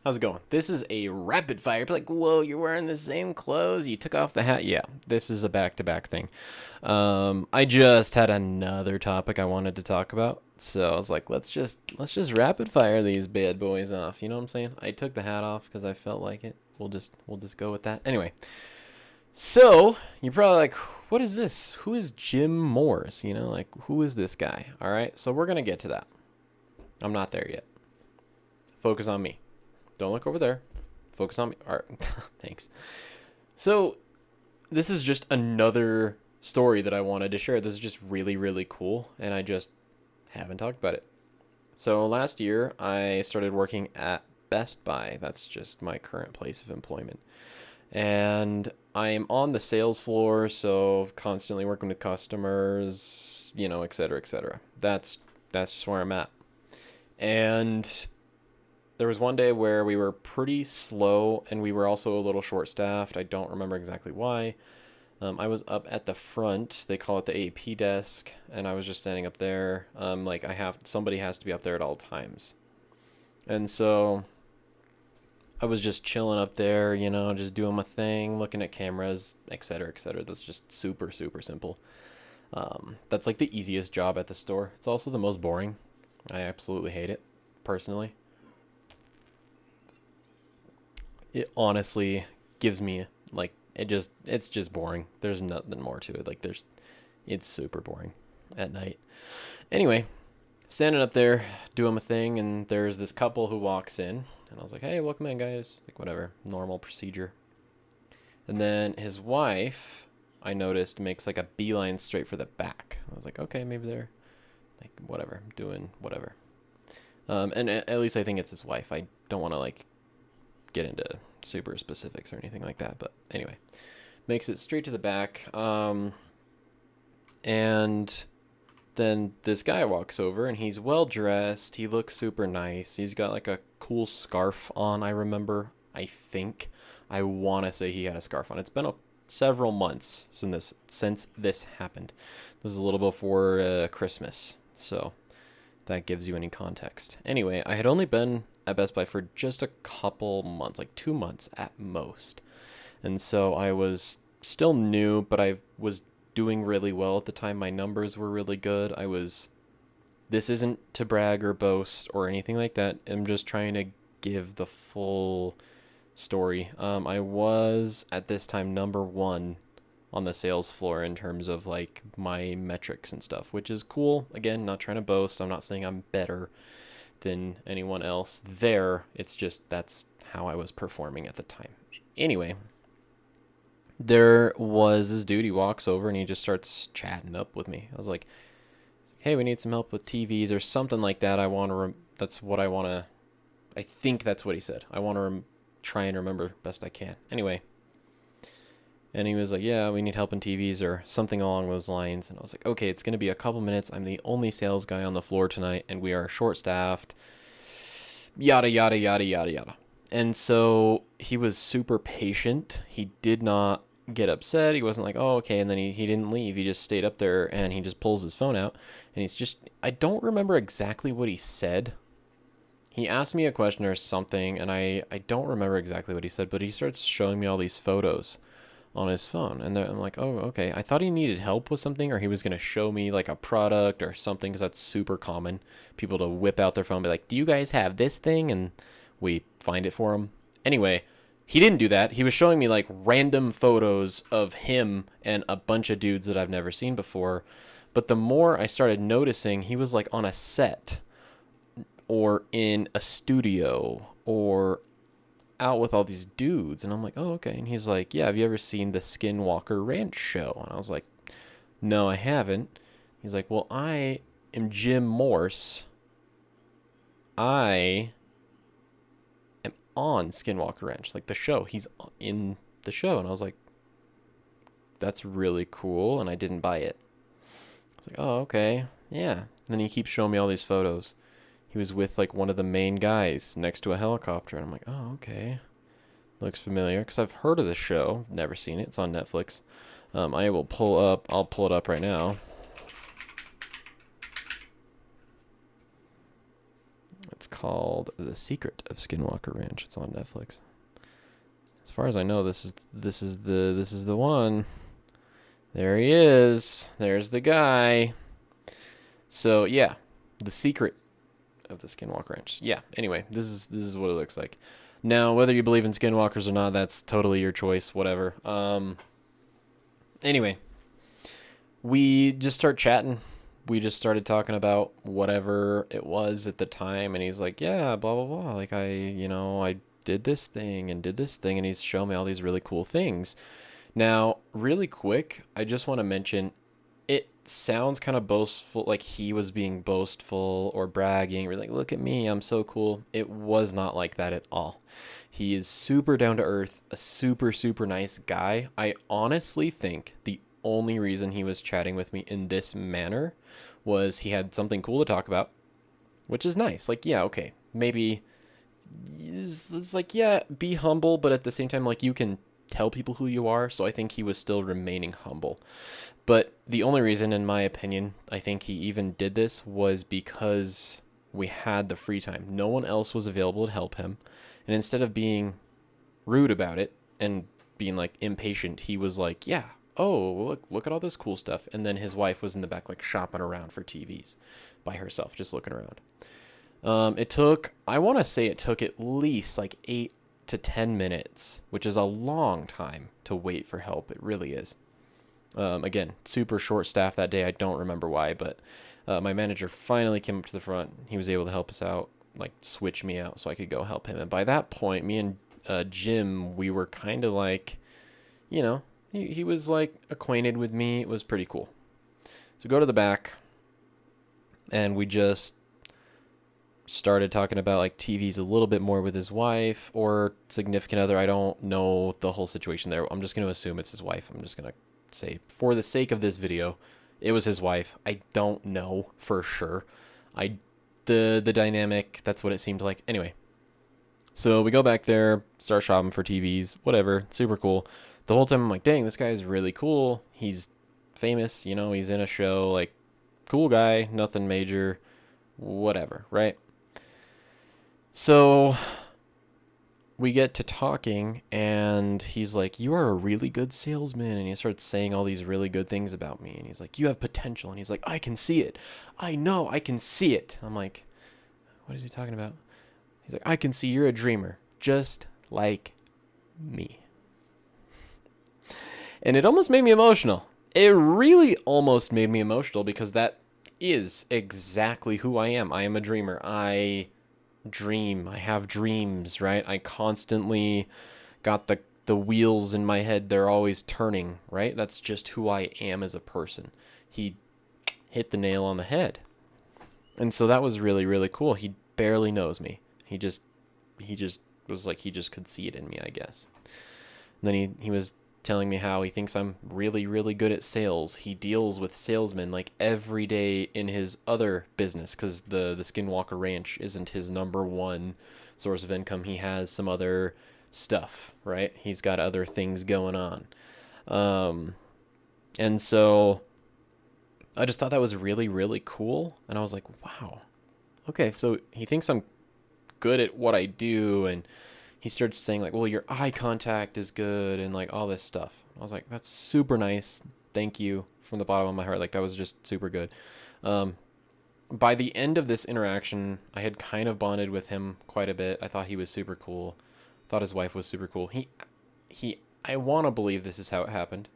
How's it going? This is a rapid fire. Be like, whoa, you're wearing the same clothes. You took off the hat. Yeah, this is a back-to-back thing. I just had another topic I wanted to talk about, so I was like, let's just rapid fire these bad boys off. You know what I'm saying? I took the hat off because I felt like it. We'll just go with that. Anyway, so you're probably like, what is this? Who is Jim Morse? You know, like who is this guy? All right, so we're gonna get to that. I'm not there yet. Focus on me. Don't look over there. Focus on me. All right. Thanks. So, this is just another story that I wanted to share. This is just really, really cool, and I just haven't talked about it. So, last year, I started working at Best Buy. That's just my current place of employment. And I'm on the sales floor, so constantly working with customers, you know, et cetera, et cetera. That's just where I'm at. And there was one day where we were pretty slow and we were also a little short staffed. I don't remember exactly why. I was up at the front. They call it the AP desk, and I was just standing up there. Like somebody has to be up there at all times. And so I was just chilling up there, you know, just doing my thing, looking at cameras, et cetera, et cetera. That's just super, super simple. That's like the easiest job at the store. It's also the most boring. I absolutely hate it, personally. It honestly gives me like it's just boring. There's nothing more to it. It's super boring at night. Anyway, standing up there doing my thing, and there's this couple who walks in, and I was like, "Hey, welcome in, guys." Like whatever, normal procedure. And then his wife, I noticed, makes like a beeline straight for the back. I was like, "Okay, maybe they're like whatever, doing whatever." And at least I think it's his wife. I don't want to like get into super specifics or anything like that, but anyway, makes it straight to the back. And then this guy walks over, and he's well dressed. He looks super nice. He's got like a cool scarf on. I remember. I want to say he had a scarf on. It's been several months since this happened. It was a little before Christmas, so that gives you any context. Anyway, I had only been at Best Buy for just a couple months, like 2 months at most. And so I was still new, but I was doing really well at the time. My numbers were really good. This isn't to brag or boast or anything like that. I'm just trying to give the full story. I was at this time number one on the sales floor in terms of like my metrics and stuff, which is cool. Again, not trying to boast. I'm not saying I'm better than anyone else there. It's just that's how I was performing at the time. Anyway, there was this dude. He walks over and he just starts chatting up with me. I was like, "Hey, we need some help with TVs or something like that. That's what I want to. I think that's what he said. I want to try and remember best I can." Anyway, and he was like, "Yeah, we need help in TVs or something along those lines." And I was like, "Okay, it's going to be a couple minutes. I'm the only sales guy on the floor tonight, and we are short-staffed. Yada, yada, yada, yada, yada." And so he was super patient. He did not get upset. He wasn't like, "Oh, okay." And then he didn't leave. He just stayed up there, and he just pulls his phone out. And I don't remember exactly what he said. He asked me a question or something, and I don't remember exactly what he said, but he starts showing me all these photos on his phone, and I'm like, "Oh, okay." I thought he needed help with something, or he was going to show me like a product or something, because that's super common, people to whip out their phone and be like, "Do you guys have this thing?" And we find it for him. Anyway, he didn't do that. He was showing me like random photos of him and a bunch of dudes that I've never seen before. But the more I started noticing, he was like on a set or in a studio or out with all these dudes, and I'm like, "Oh, okay." And he's like, "Yeah, have you ever seen the Skinwalker Ranch show?" And I was like, "No, I haven't." He's like, "Well, I am Jim Morse. I am on Skinwalker Ranch, like the show. He's in the show." And I was like, "That's really cool," and I didn't buy it. I was like, "Oh, okay, yeah." And then he keeps showing me all these photos. He was with like one of the main guys next to a helicopter, and I'm like, "Oh, okay, looks familiar," because I've heard of the show, never seen it. It's on Netflix. I'll pull it up right now. It's called The Secret of Skinwalker Ranch. It's on Netflix. As far as I know, this is the one. There he is. There's the guy. So yeah, The Secret of the Skinwalker Ranch. Yeah. Anyway, this is what it looks like. Now, whether you believe in skinwalkers or not, that's totally your choice. Whatever. Anyway, we just start chatting. We just started talking about whatever it was at the time, and he's like, yeah, blah, blah, blah. Like, I did this thing and did this thing, and he's showing me all these really cool things. Now, really quick, I just want to mention, it sounds kind of boastful, like he was being boastful or bragging. We're like, look at me, I'm so cool. It was not like that at all. He is super down to earth, a super, super nice guy. I honestly think the only reason he was chatting with me in this manner was he had something cool to talk about, which is nice. Like, yeah, okay, maybe it's like, yeah, be humble, but at the same time, like, you can tell people who you are. So I think he was still remaining humble. But the only reason, in my opinion, I think he even did this was because we had the free time. No one else was available to help him. And instead of being rude about it and being like impatient, he was like, yeah, oh, look at all this cool stuff. And then his wife was in the back, like, shopping around for TVs by herself, just looking around. I want to say it took at least like 8 to 10 minutes, which is a long time to wait for help. It really is. Again, super short staff that day. I don't remember why, but my manager finally came up to the front. He was able to help us out, like switch me out so I could go help him. And by that point, me and Jim, we were kind of like, you know, he was like acquainted with me. It was pretty cool. So go to the back, and we just started talking about like TVs a little bit more with his wife or significant other. I don't know the whole situation there. I'm just going to assume it's his wife. I'm just going to say, for the sake of this video, it was his wife. I don't know for sure. The dynamic, that's what it seemed like. Anyway, so we go back there, start shopping for TVs, whatever, super cool. The whole time I'm like, dang, this guy is really cool. He's famous, you know, he's in a show, like, cool guy, nothing major, whatever, right? So we get to talking, and he's like, you are a really good salesman. And he starts saying all these really good things about me. And he's like, you have potential. And he's like, I can see it. I know, I can see it. I'm like, what is he talking about? He's like, I can see you're a dreamer, just like me. And it almost made me emotional. It really almost made me emotional, because that is exactly who I am. I am a dreamer. I dream. I have dreams, right? I constantly got the wheels in my head. They're always turning, right? That's just who I am as a person. He hit the nail on the head. And so that was really, really cool. He barely knows me. He just was like, he just could see it in me, I guess. And then he was telling me how he thinks I'm really, really good at sales. He deals with salesmen like every day in his other business, because the Skinwalker Ranch isn't his number one source of income. He has some other stuff, right? He's got other things going on. And so I just thought that was really, really cool. And I was like, wow, okay, so he thinks I'm good at what I do. And he starts saying like, well, your eye contact is good and like all this stuff. I was like, that's super nice. Thank you from the bottom of my heart. Like, that was just super good. By the end of this interaction, I had kind of bonded with him quite a bit. I thought he was super cool. Thought his wife was super cool. I want to believe this is how it happened.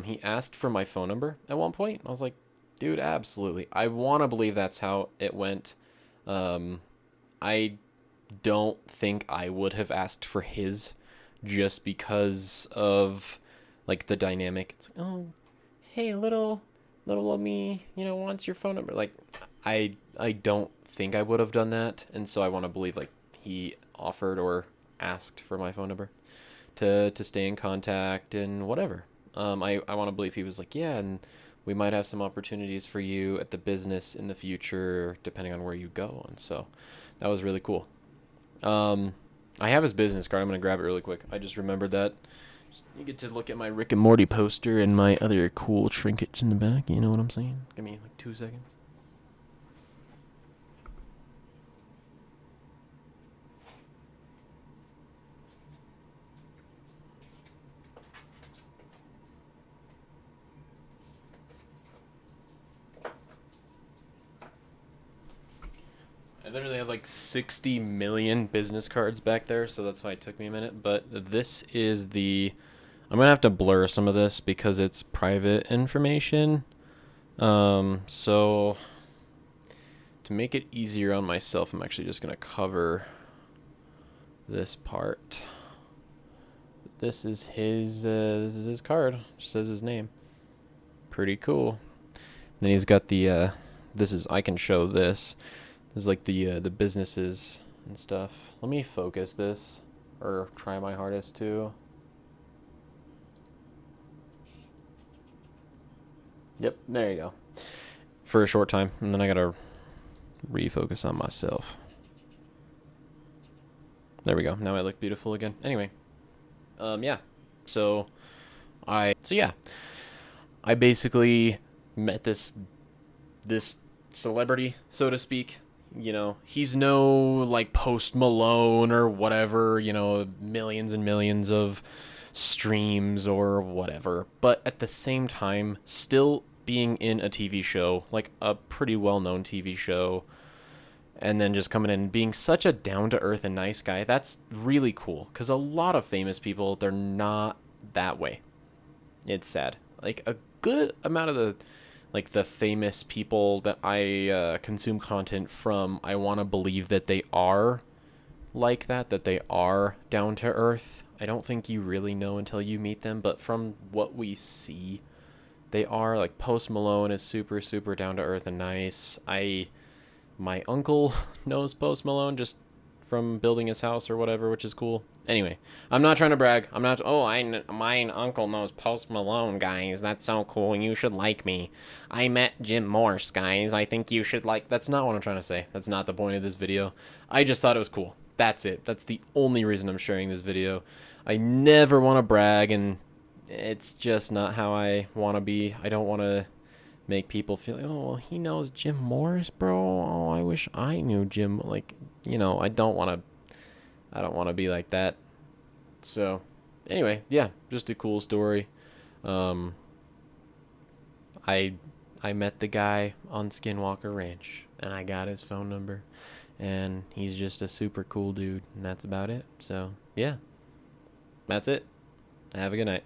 He asked for my phone number at one point. I was like, dude, absolutely. I want to believe that's how it went. I don't think I would have asked for his, just because of like the dynamic. It's like, oh, hey, little old me, you know, wants your phone number. Like, I don't think I would have done that. And so I want to believe like he offered or asked for my phone number to stay in contact and whatever. I want to believe he was like, yeah, and we might have some opportunities for you at the business in the future, depending on where you go. And so that was really cool. I have his business card. I'm going to grab it really quick. I just remembered that. You get to look at my Rick and Morty poster and my other cool trinkets in the back. You know what I'm saying? Give me like 2 seconds. literally have like 60 million business cards back there, so that's why it took me a minute. But this is the... I'm going to have to blur some of this because it's private information. So to make it easier on myself, I'm actually just going to cover this part. This is his card. Just says his name. Pretty cool. And then he's got the I can show this. This is like the businesses and stuff. Let me focus this, or try my hardest to. Yep, there you go. For a short time, and then I gotta refocus on myself. There we go. Now I look beautiful again. Anyway, yeah. So I basically met this celebrity, so to speak. You know, he's no like Post Malone or whatever, you know, millions and millions of streams or whatever. But at the same time, still being in a TV show, like a pretty well-known TV show, and then just coming in and being such a down-to-earth and nice guy, that's really cool. Because a lot of famous people, they're not that way. It's sad. Like, a good amount of the famous people that I consume content from, I want to believe that they are like that they are down to earth. I don't think you really know until you meet them, but from what we see, they are. Like, Post Malone is super, super down to earth and nice. My uncle knows Post Malone just from building his house or whatever, which is cool. Anyway, I'm not trying to brag. I'm not... Oh, my uncle knows Post Malone, guys. That's so cool. You should like me. I met Jim Morse, guys. I think you should like... That's not what I'm trying to say. That's not the point of this video. I just thought it was cool. That's it. That's the only reason I'm sharing this video. I never want to brag, and it's just not how I want to be. I don't want to make people feel like, oh, well, he knows Jim Morris, bro. Oh, I wish I knew Jim. Like, you know, I don't want to be like that. So, anyway, yeah, just a cool story. I met the guy on Skinwalker Ranch, and I got his phone number, and he's just a super cool dude, and that's about it. So, yeah, that's it. Have a good night.